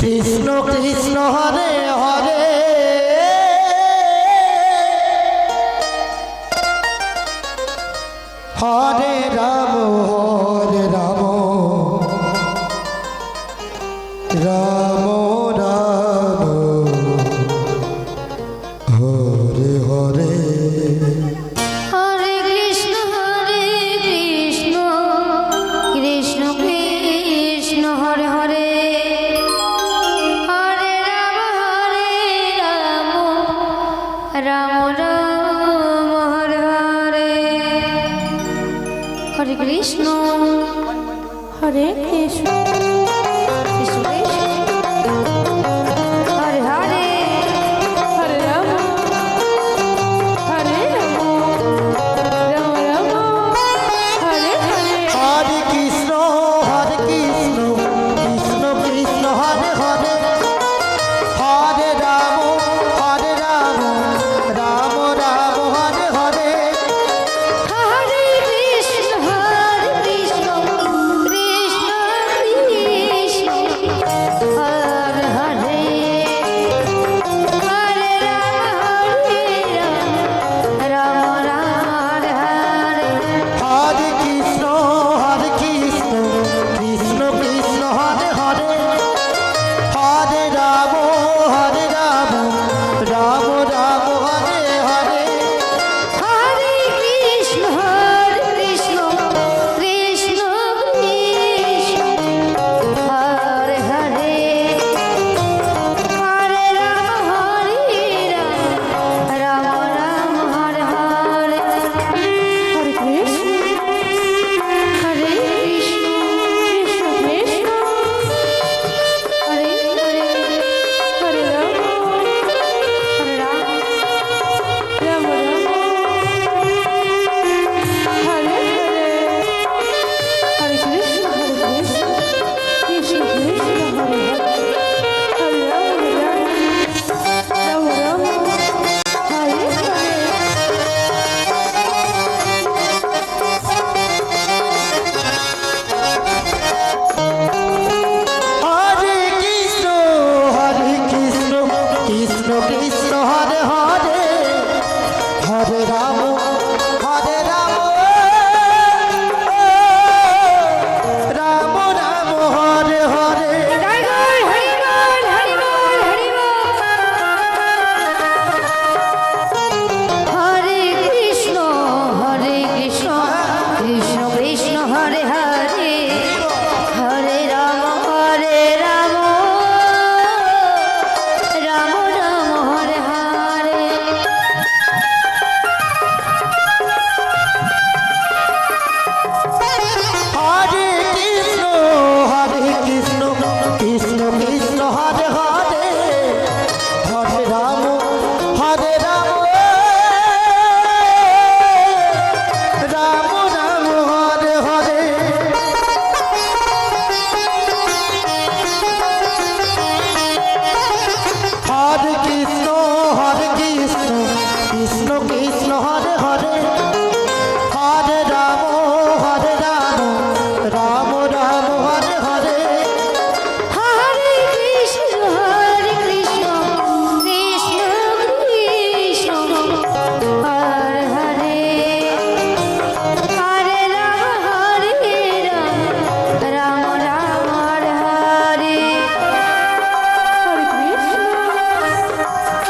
Krishna Krishna Hare Hare Hare Ram Ram Ram Hare Hare Hare Krishna Krishna Krishna Hare Hare Hare Ram Ram Ram Hare Hare Hare Krishna হরে Krishna Krishna Krishna Hare Hare Hare Ram হরে Ram Ram Ram Hare Hare Hare Krishna Krishna Krishna Hare Hare Hare Ram Ram Ram Hare Hare Hare Krishna Krishna Krishna Hare Hare Hare Ram Ram Hare Hare Hare Krishna Krishna Krishna Hare Hare Hare Ram Ram Ram Hare Hare Hare Krishna Krishna Krishna Krishna Hare Hare Hare Ram Ram Ram Hare Hare Hare Krishna হরে Krishna Krishna Krishna Hare Hare Hare Ram Ram Ram Hare Hare Hare Krishna Krishna Krishna Hare Hare Ram Ram Hare Hare Krishna Krishna Krishna Hare Hare Hare Ram Ram Ram Hare Hare Hare Krishna Krishna Krishna Hare Hare Hare Ram Ram Ram Hare Hare Hare Krishna Krishna Krishna Hare Hare Hare Ram Ram Ram Hare Hare Hare Krishna Krishna Krishna Hare Hare Hare Ram Ram Ram Hare Hare Hare Krishna Krishna Krishna Hare Hare Hare Ram Ram Ram Hare Hare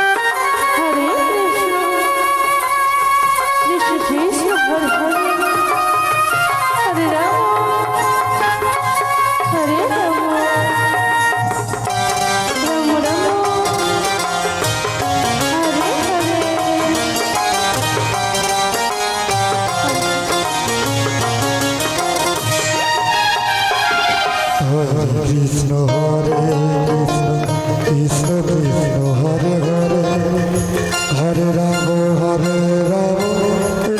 Hare Krishna হরে Krishna Krishna Hare Hare Hare Ram হরে Ram Ram Ram Hare Hare Hare Krishna Krishna Krishna Hare Hare Hare Ram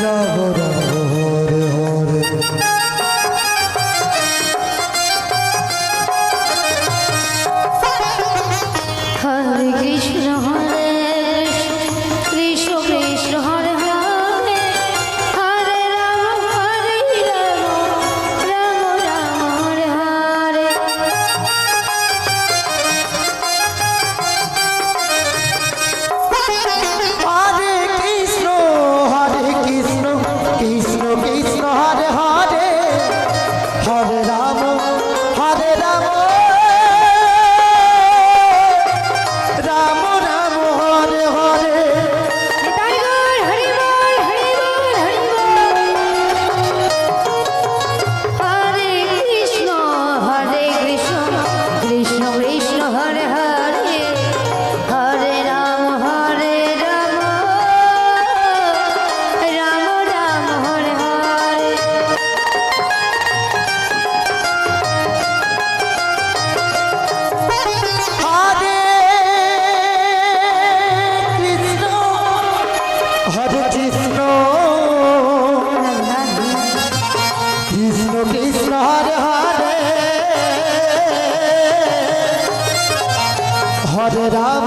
Ram Ram Hare Hare Hare Krishna Krishna Krishna Hare Hare Hare Ram Ram Ram Hare Hare Hare Ram Ram Ram Hare Hare Nitai Gour Hari বল Hari বল Hari বল হরে Krishna Krishna Krishna Hare Hare Hare Ram Ram Ram Hare Hare Hare Krishna হরে Krishna Krishna Krishna Hare Hare Hare Ram